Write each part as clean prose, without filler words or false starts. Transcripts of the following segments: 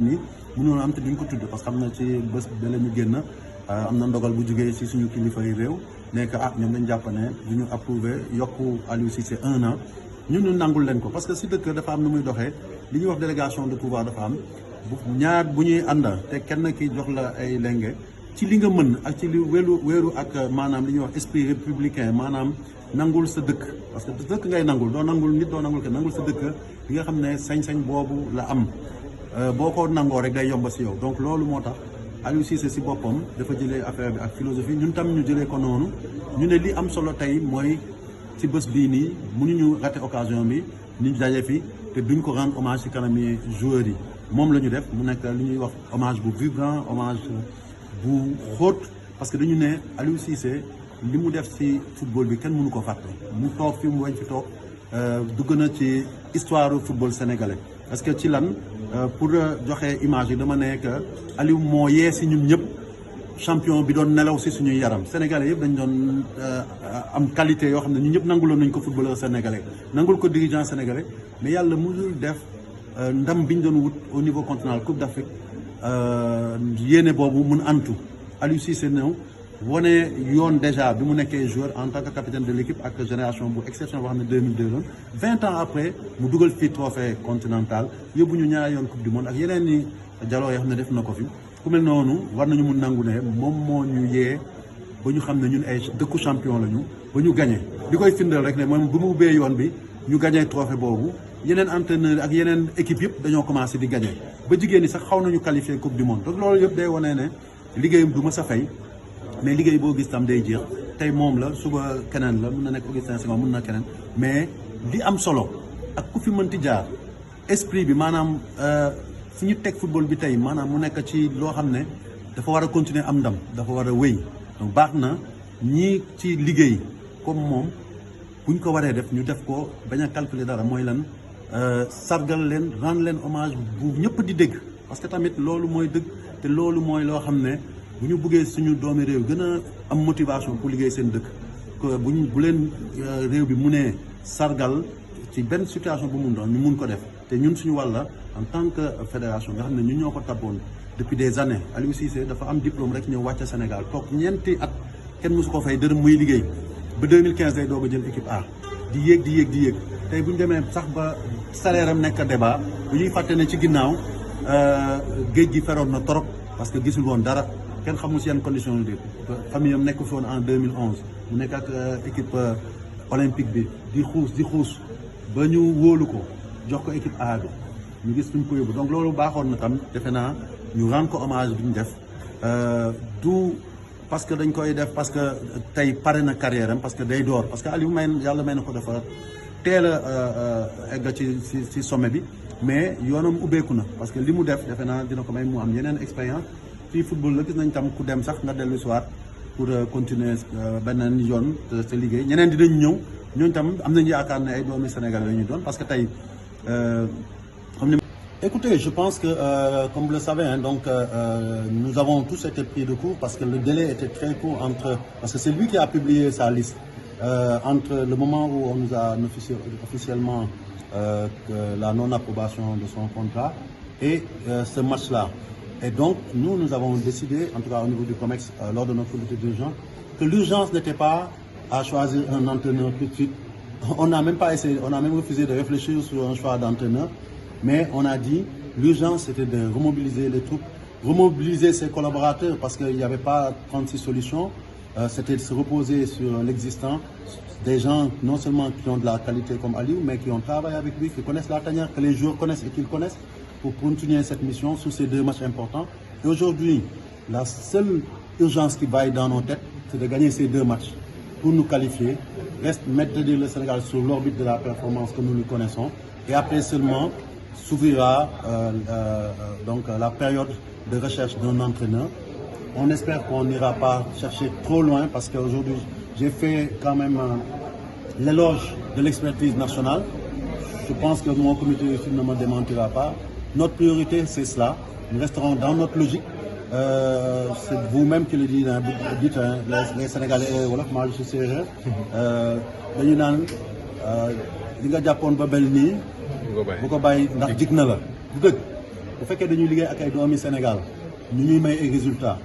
ni mënoon am te duñ ko tudd parce que xam na ci bés ba la ñu génn am na ndogal bu jugee ci suñu kilifa yi réew nekk ñoom dañ jàpp ne du ñu approuvé yokku Aliou Cissé 1 an ñun ñu nangul leen ko parce que si dëkk dafa am nu muy doxee li ñuy wax délégation de pouvoir dafa am ñaar bu ñuy ànd te kenn ki jox la ay lenge ci li nga mën ak ci li wéeru ak maanaam li ñuy wax esprit républicain maanaam nangul sa dëkk parce que dëkk ngay nangul doo nangul nit doo nangul kenn nangul sa dëkk li nga xam ne sañ-sañ boobu la am boo ko nangoo rek day yomb si yow donc loolu moo tax Aliou Cissé si boppam dafa jëlee affaire bi ak philosophie ñun tam ñu jëlee ko noonu ñu ne li am solo tey mooy ci bés bii nii mënuñu raté occasion bi ñu daje fi te duñ ko rendre hommage ci kanami joueurs yi moom la ñu def mu nekk li ñuy wax hommage bu vibrant hommage bu xóot parce que dañu ne Aliou Cissé li mu def ci football bi kenn mënu ko fàtte mu toog fi mu wañ fi toog dugg na ci histoire football sénégalais parce que ci lan pour joxe image yi dama ne que Aliou moo yee ci ñun ñëpp champion bi doon nelaw ci suñuy yaram sénégalais yëpp dañ doon am qualité yoo xam ne ñun ñëpp nanguloon nañ ko footballeur sénégalais nangul ko dirigeant sénégalais mais yàlla mënul def ndam bi ñu doon wut au niveau continental Coupe d'Afrique yéene boobu mun antu Aliou Cissé ñëw wane yoon déjà bi mu nekkee joueur en tant que capitaine de l'équipe ak génération bu exceptionnelle boo xam ne 2002 la 20 ans après mu dugal fii trophée continental yóbbu ñu ñaari yoon coupe du monde ak yeneen ni jaloo yoo xam ne def na ko fi ku mel noonu war nañu mun nangu ne moom moo ñu yee ba ñu xam ne ñun ay dëkku champion lañu ba ñu gagné li koy firndeel rek ne moom bu mu ubbee yoon bi ñu gagné trophée boobu yeneen entraîneur ak yeneen équipe yëpp dañoo commencé di gagné ba jigéen ñi sax xaw nañu qualifié coupe du monde donc loolu yëpp day wane ne liggéeyam du mës a fay mais liggéey boo gis tam day jeex tey moom la suba keneen la mun na nekk Augustin Senghor mun na keneen mais li am solo ak ku fi mënti jaar esprit bi maanaam fi ñu teg football bi tey maanaam mu nekk ci loo xam ne dafa war a continuer am ndam dafa war a wéy donc baax na ñii ci liggéey comme moom buñ ko waree def ñu def ko bañ a calculer dara mooy lan sargal leen rendre leen hommage bu ñëpp di dégg parce que tamit loolu mooy dëgg te loolu mooy loo xam ne bu ñu bëggee suñu doomi réew gën a am motivation pour liggéey seen dëkk que bu leen réew bi mu nee sargal ci benn situation bu mun doon ñu mun ko def te ñun suñu wàlla en tant que fédération nga xam ne ñun ñoo ko tabboon depuis des années Aliou Cissé dafa am diplôme rek ñëw wàcc Sénégal toog ñeenti at kenn mosu ko fay dërëm muy liggéey ba 2015 day doog a jël équipe A di yéeg tey bu ñu demee sax ba salaire am nekk débat bu ñuy fàtte ne ci ginnaaw géej gi feroon na trop parce que gisul woon dara kenn xamul si yenn condition yi famille am nekk fi woon en 2011 mu nekk ak équipe olympique bi di xuus ba ñu wóolu ko jox ko équipe A bi ñu gis fi mu ko yóbbu donc loolu baaxoon na tam defe naa ñu rendre ko hommage bi ñu def du parce que dañ koy def parce que tey pare na carrière am parce que day door parce que Aliou yàlla may na ko dafa teel a egg ci sommet bi mais yoonam ubbeeku na parce que li mu def defe naa dina ko may mu am yeneen expérience fii football la gis nañ tam ku dem sax nga dellu soir pour continuer beneen yoon sa liggéey ñeneen dinañ ñëw ñooñu tam am nañu yaakaar ne ay doomi Sénégal la ñuy doon parce que tey écoutez, je pense que, comme vous le savez, hein, donc, nous avons tous été pris de court parce que le délai était très court parce que c'est lui qui a publié sa liste, entre le moment où on nous a officiellement la non-approbation de son contrat et ce match-là. Et donc, nous avons décidé, en tout cas au niveau du COMEX, lors de notre comité d'urgence, que l'urgence n'était pas à choisir un entraîneur tout de suite. On n'a même pas essayé, on a même refusé de réfléchir sur un choix d'entraîneur. Mais on a dit, l'urgence c'était de remobiliser les troupes, remobiliser ses collaborateurs parce qu'il n'y avait pas 36 solutions. C'était de se reposer sur l'existant, des gens non seulement qui ont de la qualité comme Aliou, mais qui ont travaillé avec lui, qui connaissent la tanière, que les joueurs connaissent et qu'ils connaissent pour continuer cette mission sur ces deux matchs importants. Et aujourd'hui, la seule urgence qui vaille dans nos têtes, c'est de gagner ces deux matchs pour nous qualifier, mettre le Sénégal sur l'orbite de la performance que nous lui connaissons et après seulement s'ouvrira donc la période de recherche d'un entraîneur. On espère qu'on n'ira pas chercher trop loin parce qu'aujourd'hui j'ai fait quand même l'éloge de l'expertise nationale. Je pense que mon comité ne me démentira pas. Notre priorité c'est cela. Nous resterons dans notre logique. C'est vous-même qui le dites, les Sénégalais wolof maa je suis séeréer dañu naan li nga jàppoon ba bel nii bu ko bàyyi ndax jig na la du dëgg bu fekkee dañuy liggéey ak ay doomi Sénégal ñu ñuy may ay résultats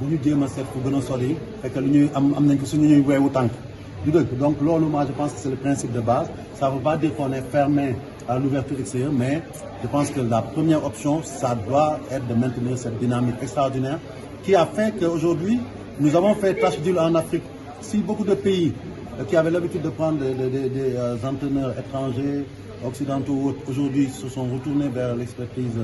bu ñu jéem a seet fu gën a sori fekk lu ñuy am nañ ko suñu ñuy weewu tànk du dëgg. Donc loolu moi je pense que c'est le principe de base. Ça ne veut pas dire qu'on est fermé à l'ouverture extérieure, mais je pense que la première option, ça doit être de maintenir cette dynamique extraordinaire qui a fait qu'aujourd'hui, nous avons fait tâche d'huile en Afrique. Si beaucoup de pays qui avaient l'habitude de prendre des entraîneurs étrangers, occidentaux, aujourd'hui se sont retournés vers l'expertise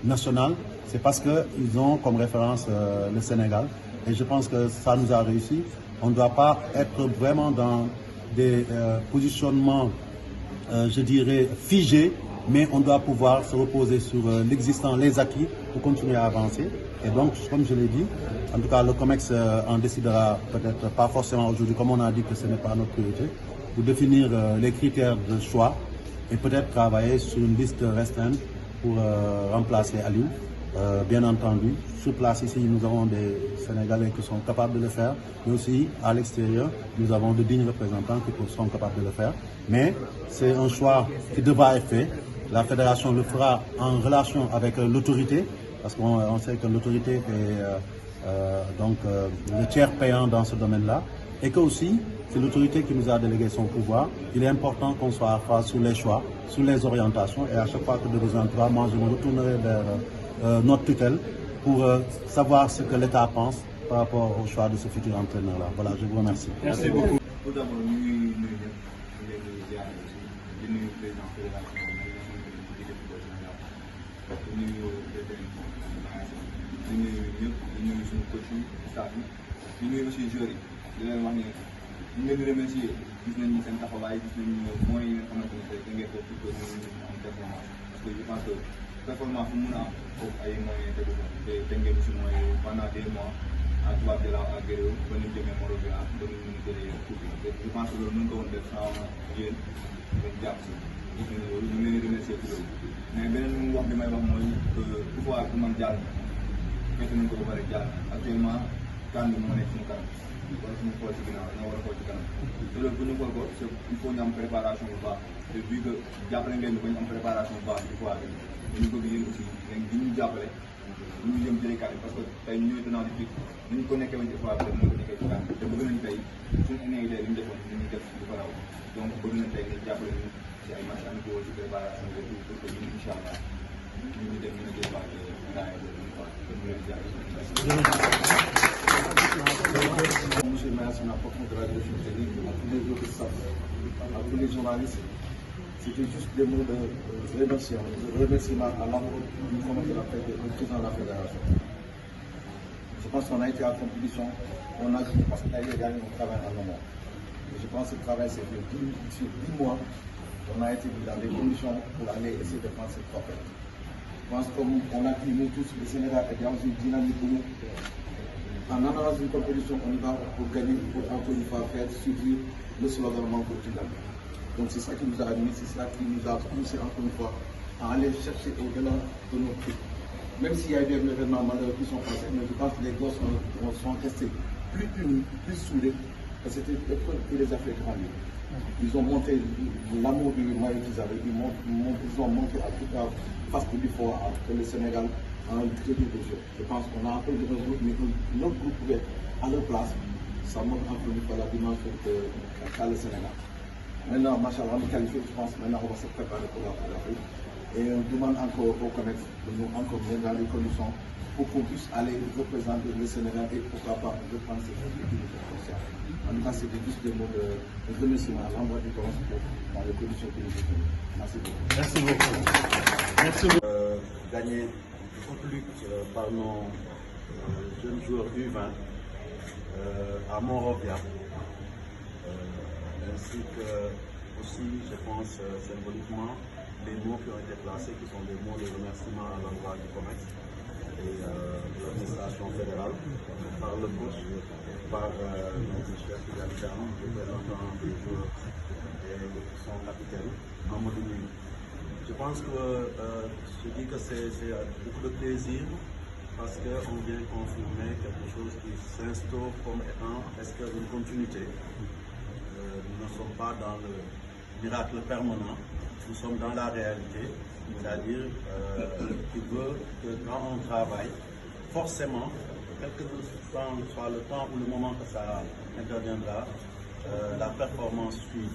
nationale, c'est parce qu'ils ont comme référence le Sénégal. Et je pense que ça nous a réussi. On ne doit pas être vraiment dans des positionnements, je dirais, figés, mais on doit pouvoir se reposer sur l'existant, les acquis, pour continuer à avancer. Et donc, comme je l'ai dit, en tout cas, le COMEX en décidera peut-être pas forcément aujourd'hui, comme on a dit que ce n'est pas notre priorité, pour définir les critères de choix et peut-être travailler sur une liste restreinte pour remplacer Aliou. Bien entendu, sur place ici, nous avons des Sénégalais qui sont capables de le faire, mais aussi à l'extérieur, nous avons de dignes représentants qui sont capables de le faire. Mais c'est un choix qui devra être fait. La fédération le fera en relation avec l'autorité, parce qu'on sait que l'autorité est le tiers payant dans ce domaine-là, et que aussi, c'est l'autorité qui nous a délégué son pouvoir. Il est important qu'on soit à phase sur les choix, sur les orientations, et à chaque fois que de besoin, moi je me retournerai vers notre tutelle pour savoir ce que l'État pense par rapport au choix de ce futur entraîneur-là. Voilà, je vous remercie. Merci beaucoup. Tout d'abord, nous performance bu mun a am foofu ay moyens tegu ko te Teungueth aussi mooy pendant des mois à tubaab de la ak Guéréo ba ñu demee Morovia ba ñu mën a jëlee coupe bi te je pense que loolu mën ko woon def sans yéen ngeen jàpp si gis nañu loolu ñu ngi leen di remercier ci loolu mais beneen wax bi may wax mooy pouvoir bu man jàll fekk nañ ko ba pare jàll actuellement kan bi moo nekk suñu kanam wala suñu xool ci ginnaaw dañoo war a xool ci kanam te loolu bu ñu xool ko il faut ñu am préparation bu baax te vu que jàppale ngeen ko ñu am préparation bu baax ci pouvoir bi ñu bëgg yéen aussi ngeen di ñu jàppale ñu jëm jëlee kàddu parce que tey ñooy tenant du titre ni ñu ko nekkee woon ci fois bi moo ko nekkee ci kàddu te bëgg nañ tey suñu année tey li ñu defoon ñu def du ko raw donc bëgg nañ tey ngeen jàppale ñu ci ay match amicaux ci préparation de tout pour que ñun incha allah ñu dem ñu débat ndaay boobu ñu quoi te mu leen jàppale. Monsieur le maire, c'est un important de la direction technique, à tous les autres staff, à tous les journalistes. C'était juste des mots de remerciement à l'endroit du président de la fédération. Je pense qu'on a été en compétition, on a parce qu'on a gagné au travail en amont. Je pense que le travail s'est fait sur 10 mois, on a été dans des conditions pour aller essayer de prendre cette trophée. Je pense qu'on a dit nous tous, le Sénégal est dans une dynamique où en allant dans une compétition, on y va pour gagner, pour encore une fois faire suivre le slogan Manko Dynamique. Donc c'est ça qui nous a amené, c'est ça qui nous a poussé encore une fois à aller chercher au-delà de nos trucs. Même s'il y a eu des événements malheureux qui sont passés, mais je pense que les gosses sont restés plus unis, plus soudés, parce que c'était l'épreuve qui les a fait grandir. Ils ont montré l'amour du maillot qu'ils avaient, ils ont montré à toute la face du l'effort que le Sénégal a un crédit de jeu. Je pense qu'on a un peu de notre groupe, mais notre groupe pouvait être à leur place. Ça montre encore une fois la dimension qu'a le Sénégal. Maintenant, machallah, on est qualifié, je pense, maintenant on va se préparer pour la l'Afrique. Et on demande encore au COMEX de nous encore bien dans les conditions pour qu'on puisse aller représenter le Sénégal et pourquoi pas reprendre cette activité sociale. En tout cas, c'était juste des mots de remerciement à l'endroit du COMEX dans les conditions que nous avons. Merci beaucoup. Merci beaucoup. Merci beaucoup. Gagné beaucoup plus par nos jeunes joueurs U20 à Monrovia. Ainsi que aussi, je pense, symboliquement, les mots qui ont été placés, qui sont des mots de remerciement à l'endroit du COMEX et de l'administration fédérale, par le coach, par notre chef Galitam, représentant des joueurs et son capitaine, Mamadou Ndoye. Je pense que je dis que c'est beaucoup de plaisir parce qu'on vient confirmer quelque chose qui s'instaure comme étant est-ce qu'une continuité. Nous ne sommes pas dans miracle permanent. Nous sommes dans la réalité, c'est-à-dire qui veut que quand on travaille, forcément, quel que soit le temps ou le moment que ça interviendra, la performance suit.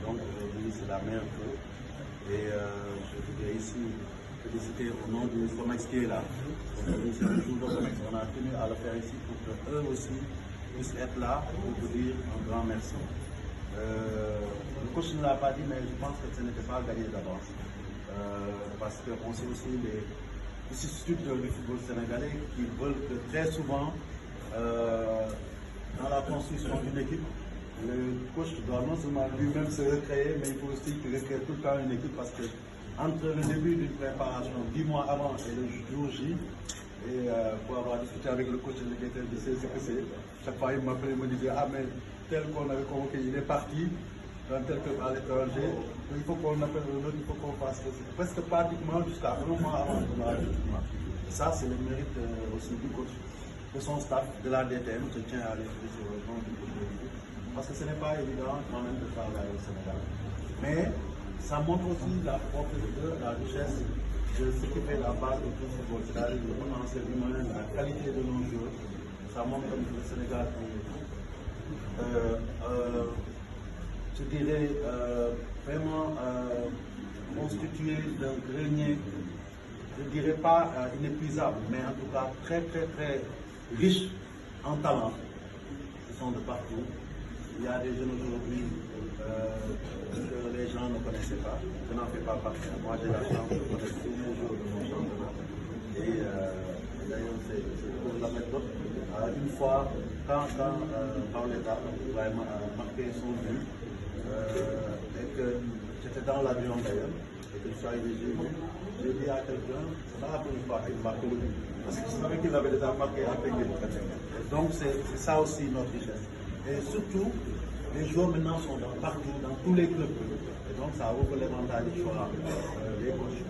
Donc aujourd'hui, c'est la meilleure chose. Et je voudrais ici féliciter au nom du Fomex qui est là. Aujourd'hui, c'est le jour de Fomex. On a tenu à le faire ici pour qu'eux aussi puissent être là pour vous dire un grand merci. Le coach ne l'a pas dit, mais je pense que ce n'était pas gagné d'avance. Parce qu'on sait aussi les vicissitudes du football sénégalais qui veulent que très souvent, dans la construction d'une équipe, le coach doit non seulement lui-même se recréer, mais il faut aussi qu'il recrée tout le temps une équipe parce que entre le début d'une préparation 10 mois avant et le jour J, et pour avoir discuté avec le coach de l'équipe, je sais ce que c'est. Chaque fois, il m'appelait, il me disait ah mais tel qu'on avait convoqué, il est parti dans tel club à l'étranger, il faut qu'on appelle un autre, il faut qu'on fasse presque pratiquement jusqu'à 1 mois avant le match. Ça, c'est le mérite aussi du coach, de son staff, de la DTM. Je tiens à l'inviter sur le nom du coach de l'équipe. Parce que ce n'est pas évident quand même de travailler au Sénégal. Mais ça montre aussi la profondeur, la richesse de ce qui fait la base de tout ce football, c'est-à-dire le potentiel humain, la qualité de nos joueurs. Ça montre que le Sénégal est, je dirais, vraiment constitué d'un grenier, je ne dirais pas inépuisable, mais en tout cas très riche en talent. Ils sont de partout. Il y a des jeunes aujourd'hui que les gens ne connaissaient pas. Je n'en fais pas partie. Moi, j'ai la chance de connaître tous les jours de mon championnat. Et d'ailleurs, c'est pour l'anecdote. Une fois, quand Paoletta a marqué son but, et que j'étais dans l'avion d'ailleurs, et que je suis arrivé chez lui, j'ai dit à quelqu'un, c'est pas la première fois qu'il marque le but. Parce que je savais qu'il avait déjà marqué à Pégué. Donc, c'est ça aussi notre richesse. Et surtout, les joueurs maintenant sont partout, dans tous les clubs. Et donc, ça ouvre l'éventail des choix des coachs.